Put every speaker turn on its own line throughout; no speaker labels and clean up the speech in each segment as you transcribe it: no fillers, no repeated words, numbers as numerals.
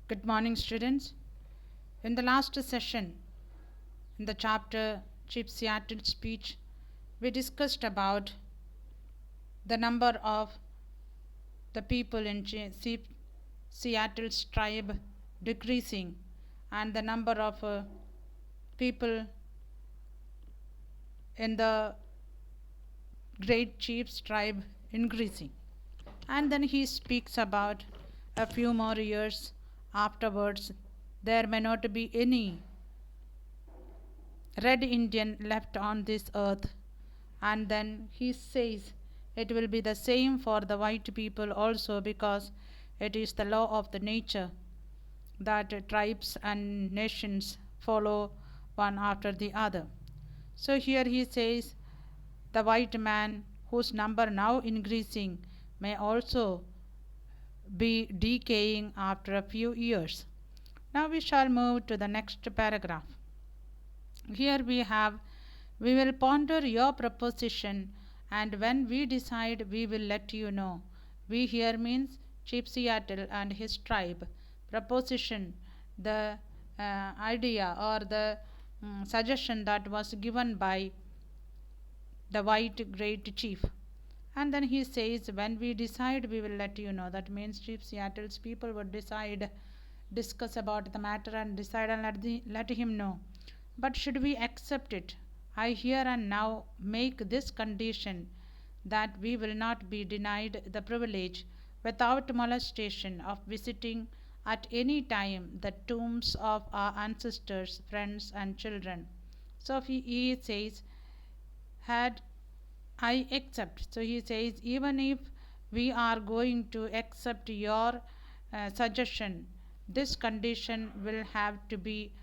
Good morning, students. In the last session, in the chapter Chief Seattle speech, we discussed about the number of the people in Seattle's tribe decreasing and the number of people in the great chief's tribe increasing. And then he speaks about a few more years afterwards, there may not be any red Indian left on this earth. And then he says it will be the same for the white people also, because it is the law of the nature that tribes and nations follow one after the other. So here he says the white man whose number now increasing may also be decaying after a few years. Now we shall move to the next paragraph. Here we will ponder your proposition, and when we decide we will let you know. We here means Chief Seattle and his tribe. Proposition, the idea or the suggestion that was given by the white great chief. And then he says, when we decide we will let you know. That means Chief Seattle's people would discuss about the matter and decide and let him know. But should we accept it? I here and now make this condition, that we will not be denied the privilege without molestation of visiting at any time the tombs of our ancestors, friends, and children. So he says, had I accept. So he says, even if we are going to accept your suggestion, this condition will have to be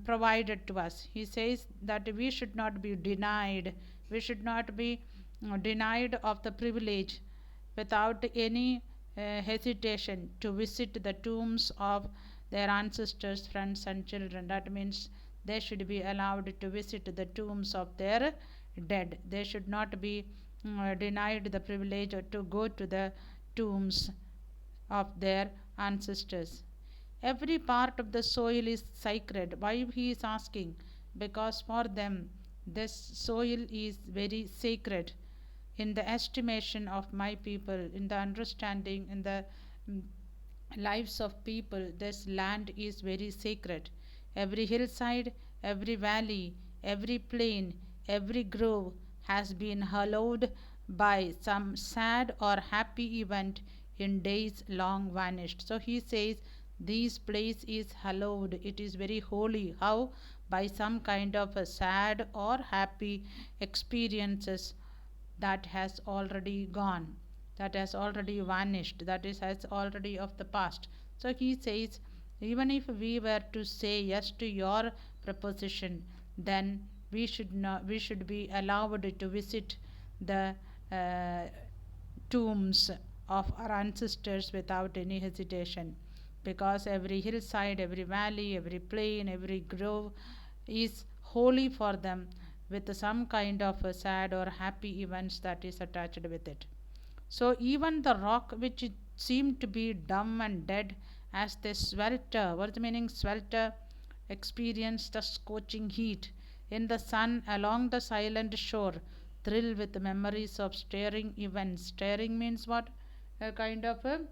provided to us. He says that we should not be denied. We should not be denied of the privilege without any hesitation to visit the tombs of their ancestors, friends, and children. That means they should be allowed to visit the tombs of their dead. They should not be denied the privilege to go to the tombs of their ancestors. Every part of the soil is sacred. Why he is asking? Because for them this soil is very sacred in the estimation of my people, in the understanding, in the mm, lives of people. This land is very sacred. Every hillside, every valley, every plain, every grove has been hallowed by some sad or happy event in days long vanished. So he says this place is hallowed, it is very holy. How? By some kind of a sad or happy experiences that has already gone, that has already vanished, that is has already of the past. So he says, even if we were to say yes to your proposition, then we should be allowed to visit the uh, tombs of our ancestors without any hesitation, because every hillside, every valley, every plain, every grove is holy for them, with some kind of a sad or happy events that is attached with it. So even the rock which seemed to be dumb and dead as they swelter, what's the meaning swelter? Experienced the scorching heat in the sun along the silent shore, thrill with memories of stirring events. Stirring means what? A kind of a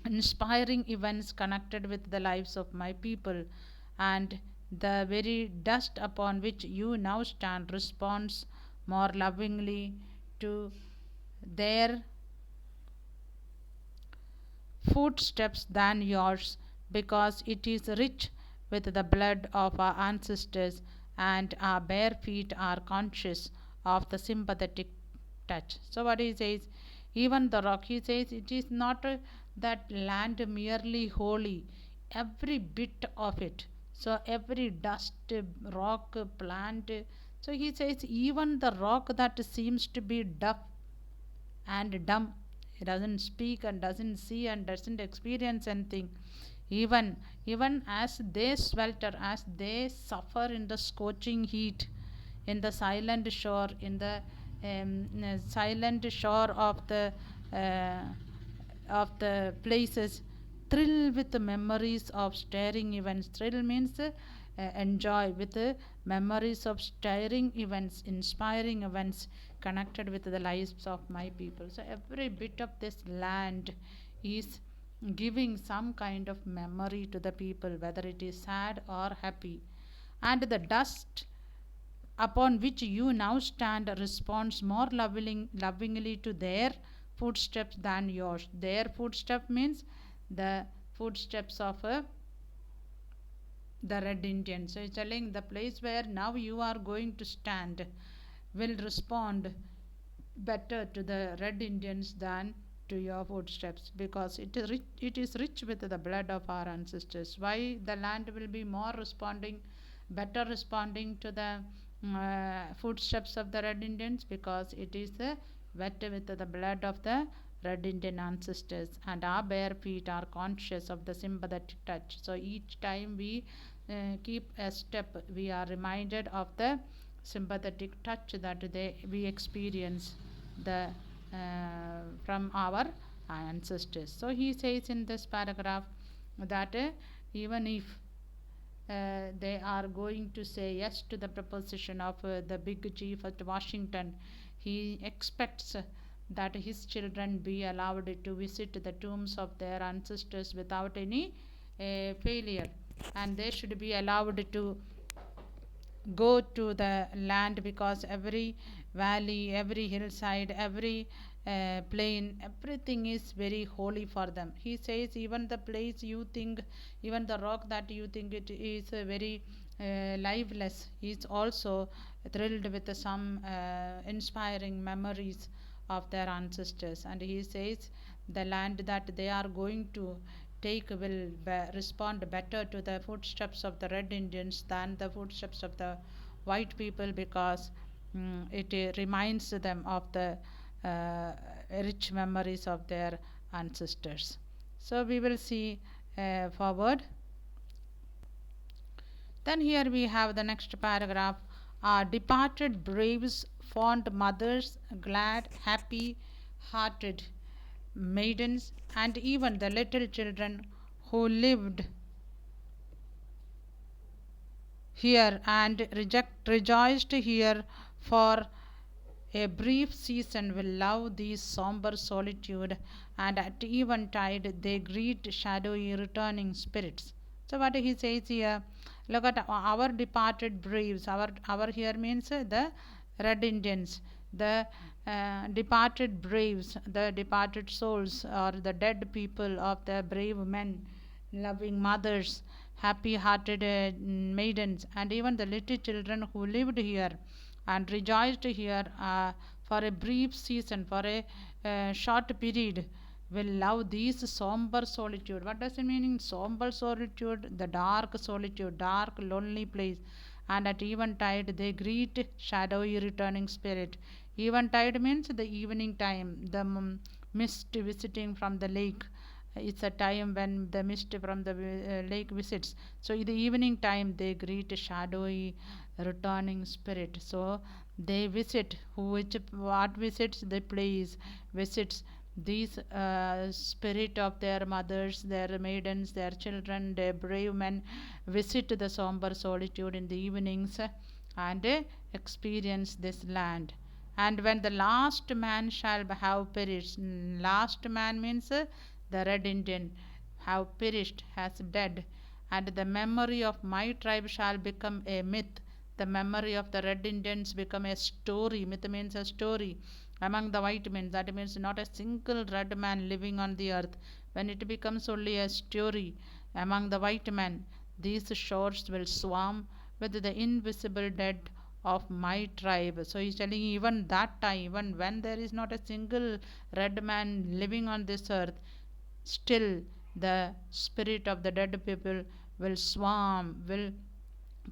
inspiring events connected with the lives of my people, and the very dust upon which you now stand responds more lovingly to their footsteps than yours, because it is rich with the blood of our ancestors, and our bare feet are conscious of the sympathetic touch. So, what he says, even the rock, he says, it is not that land merely holy, every bit of it. So, every dust, rock, plant. So, he says, even the rock that seems to be deaf and dumb, he doesn't speak and doesn't see and doesn't experience anything, even as they swelter, as they suffer in the scorching heat, in the silent shore, in the silent shore uh, of the places thrill with the memories of stirring events. Thrill means enjoy with memories of stirring events, inspiring events connected with the lives of my people. So every bit of this land is giving some kind of memory to the people, whether it is sad or happy. And the dust upon which you now stand responds more lovingly to their footsteps than yours. Their footstep means the footsteps of the red Indian. So it's telling the place where now you are going to stand will respond better to the red Indians than to your footsteps, because it is rich with the blood of our ancestors. Why the land will be more responding, better responding to the footsteps of the red Indians, because it is wet with the blood of the red Indian ancestors, and our bare feet are conscious of the sympathetic touch. So each time we keep a step, we are reminded of the sympathetic touch that we experience the from our ancestors. So he says in this paragraph that even if they are going to say yes to the proposition of the big chief at Washington, he expects that his children be allowed to visit the tombs of their ancestors without any failure, and they should be allowed to go to the land, because every valley, every hillside, every plain, everything is very holy for them. He says even the place you think, even the rock that you think it is very lifeless, is also thrilled with some inspiring memories of their ancestors. And he says the land that they are going to take will respond better to the footsteps of the red Indians than the footsteps of the white people, because it reminds them of the uh, rich memories of their ancestors. So we will see forward. Then here we have the next paragraph. Our departed braves, fond mothers, glad, happy hearted maidens, and even the little children who lived here and rejoiced here for a brief season, will love these somber solitude, and at eventide they greet shadowy returning spirits. So what he says here, look at our departed braves. Our here means the red Indians, the departed braves, the departed souls, or the dead people of the brave men, loving mothers, happy hearted maidens, and even the little children who lived here and rejoiced here for a brief season, for a short period, will love these somber solitude. What does it mean? Somber solitude, the dark solitude, dark, lonely place. And at eventide, they greet shadowy returning spirit. Eventide means the evening time, the mist visiting from the lake. It's a time when the mist from the lake visits. So in the evening time, they greet a shadowy returning spirit. So they visit, which what visits the place, visits these spirit of their mothers, their maidens, their children, their brave men, visit the somber solitude in the evenings and experience this land. And when the last man shall have perished, last man means the red Indian, have perished, has dead, and the memory of my tribe shall become a myth. The memory of the red Indians become a story. Myth means a story among the white men. That means not a single red man living on the earth. When it becomes only a story among the white men, these shores will swarm with the invisible dead of my tribe. So he's telling even that time, even when there is not a single red man living on this earth, still the spirit of the dead people will swarm, will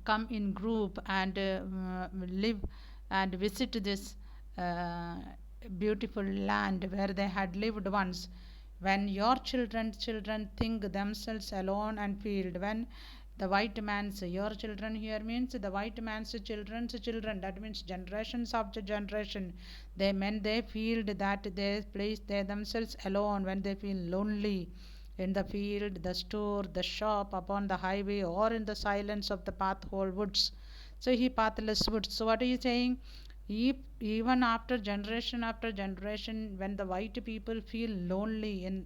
come in group and live and visit this uh, beautiful land where they had lived once. When your children think themselves alone and failed, when the white man's, your children here means the white man's children's children, that means generations after generation, they feel that they place they themselves alone, when they feel lonely, in the field, the store, the shop, upon the highway, or in the silence of the pathhole woods. So he pathless woods. So what are you saying? Even after generation, when the white people feel lonely in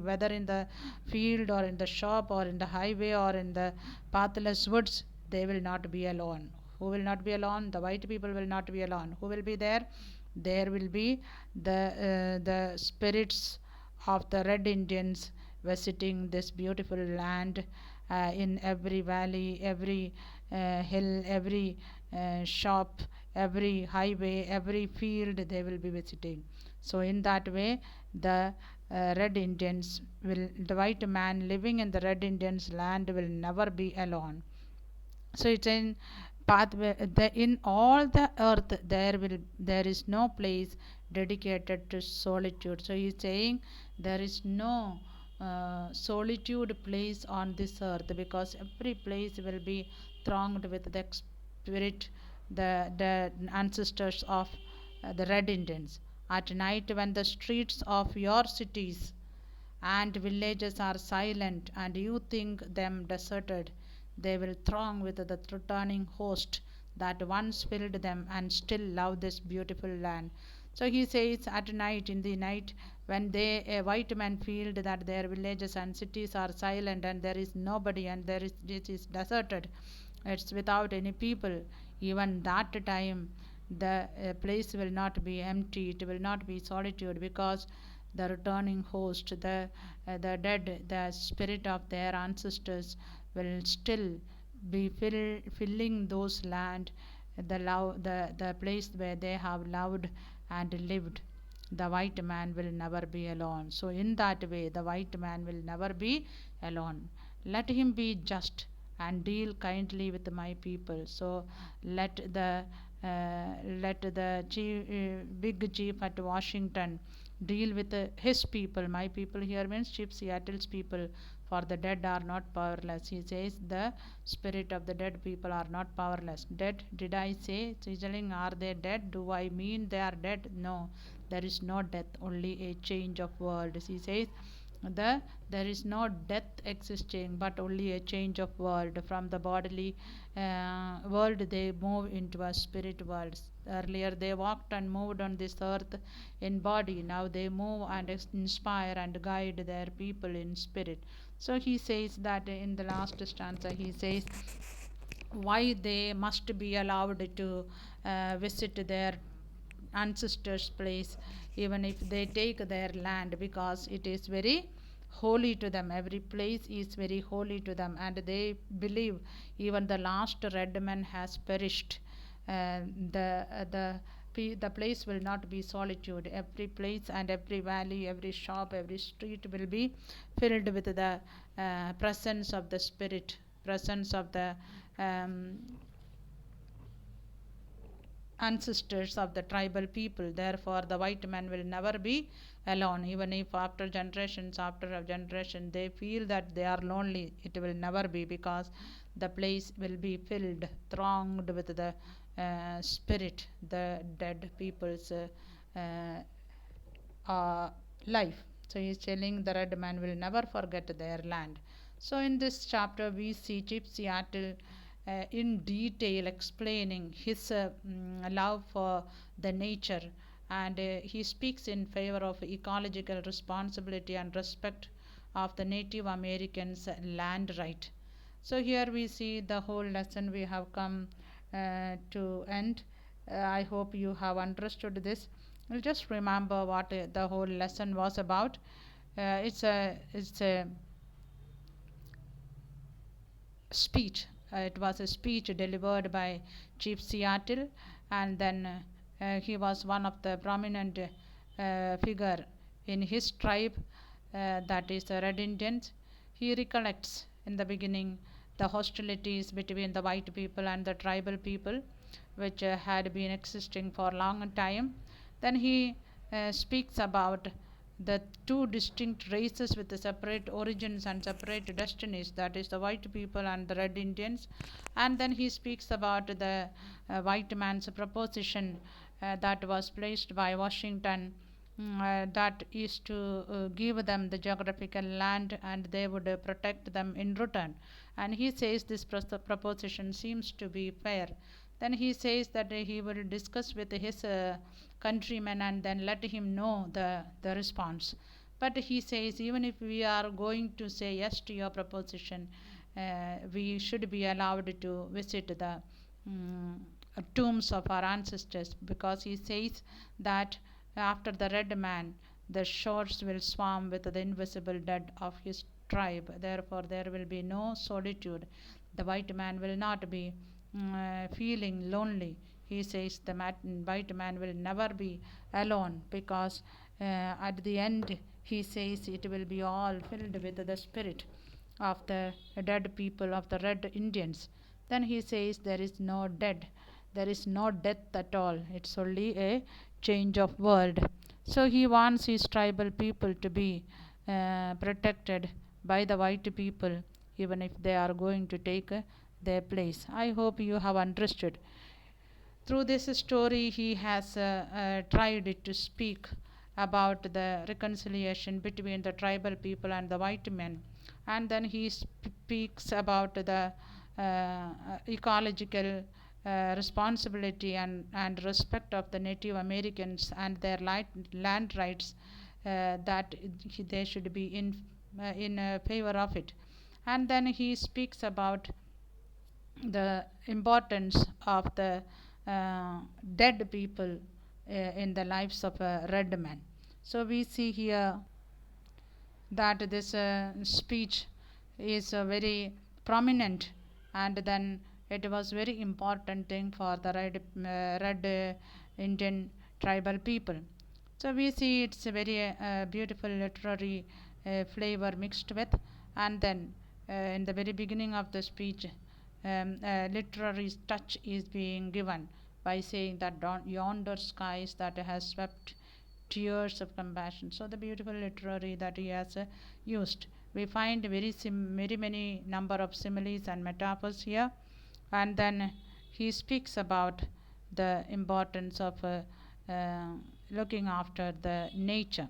whether in the field or in the shop or in the highway or in the pathless woods, they will not be alone. Who will not be alone? The white people will not be alone. Who will be there? There will be the spirits of the red Indians visiting this beautiful land, in every valley, every hill, every shop, every highway, every field they will be visiting. So in that way, the red Indians will, the white man living in the red Indians land will never be alone. So it's in pathway, in all the earth there is no place dedicated to solitude. So he's saying there is no solitude place on this earth, because every place will be thronged with the spirit, the ancestors of the red Indians. At night, when the streets of your cities and villages are silent and you think them deserted, they will throng with the returning host that once filled them and still love this beautiful land. So he says, at night, in the night, when they, a white man, feel that their villages and cities are silent and there is nobody and it is deserted, it's without any people, even that time the place will not be empty, it will not be solitude, because the returning host, the dead, the spirit of their ancestors will still be filling those land, the place where they have loved and lived. The white man will never be alone. So in that way, the white man will never be alone. Let him be just and deal kindly with my people. So let the big chief at Washington deal with his people. My people here means Chief Seattle's people. For the dead are not powerless. He says the spirit of the dead people are not powerless. Dead, did I say? Sizzling, are they dead? Do I mean they are dead? No, there is no death, only a change of world. He says there is no death existing, but only a change of world. From the bodily world they move into a spirit world. Earlier they walked and moved on this earth in body, now they move and inspire and guide their people in spirit. So he says that in the last stanza, he says why they must be allowed to visit their ancestors' place, even if they take their land, because it is very holy to them. Every place is very holy to them, and they believe even the last red man has perished. The place will not be solitude. Every place and every valley, every shop, every street will be filled with the presence of the spirit, presence of the um, ancestors of the tribal people. Therefore, the white man will never be alone. Even if after generations after a generation they feel that they are lonely, it will never be, because the place will be filled, thronged with the spirit, the dead people's life. So he is telling the red man will never forget their land. So in this chapter, we see Chief Seattle in detail explaining his love for the nature, and he speaks in favor of ecological responsibility and respect of the Native Americans' land right. So here we see the whole lesson we have come to end. I hope you have understood this. We'll just remember what the whole lesson was about. It's a speech. It was a speech delivered by Chief Seattle, and then he was one of the prominent figure in his tribe, that is the Red Indians. He recollects in the beginning the hostilities between the white people and the tribal people, which had been existing for a long time. Then he speaks about the two distinct races with the separate origins and separate destinies, that is the white people and the red Indians. And then he speaks about the white man's proposition that was placed by Washington that is to give them the geographical land, and they would protect them in return. And he says this proposition seems to be fair. Then he says that he will discuss with his countrymen and then let him know the response. But he says even if we are going to say yes to your proposition, we should be allowed to visit the mm, tombs of our ancestors, because he says that after the red man, the shores will swarm with the invisible dead of his tribe. Therefore, there will be no solitude. The white man will not be feeling lonely. He says the white man will never be alone, because at the end, he says it will be all filled with the spirit of the dead people, of the red Indians. Then he says there is no dead, there is no death at all, it's only a change of world. So he wants his tribal people to be protected by the white people, even if they are going to take their place. I hope you have understood. Through this story, he has tried to speak about the reconciliation between the tribal people and the white men. And then he speaks about the ecological responsibility and respect of the Native Americans and their land rights, that they should be in favor of it. And then he speaks about the importance of the dead people in the lives of a red man. So we see here that this speech is very prominent, and then it was very important thing for the red Indian tribal people. So we see it's a very beautiful literary flavor mixed with. And then in the very beginning of the speech, literary touch is being given by saying that yonder skies that has swept tears of compassion. So the beautiful literary that he has used. We find very many number of similes and metaphors here. And then he speaks about the importance of looking after the nature.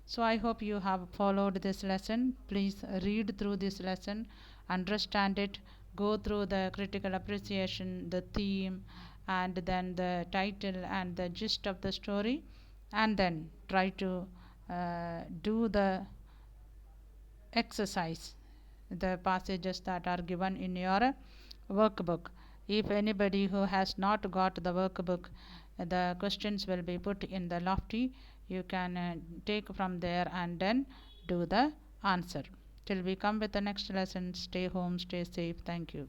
So I hope you have followed this lesson. Please read through this lesson, understand it, go through the critical appreciation, the theme, and then the title and the gist of the story, and then try to do the exercise, the passages that are given in your workbook. If anybody who has not got the workbook, the questions will be put in the lofty. You can take from there and then do the answer. Till we come with the next lesson, stay home, stay safe. Thank you.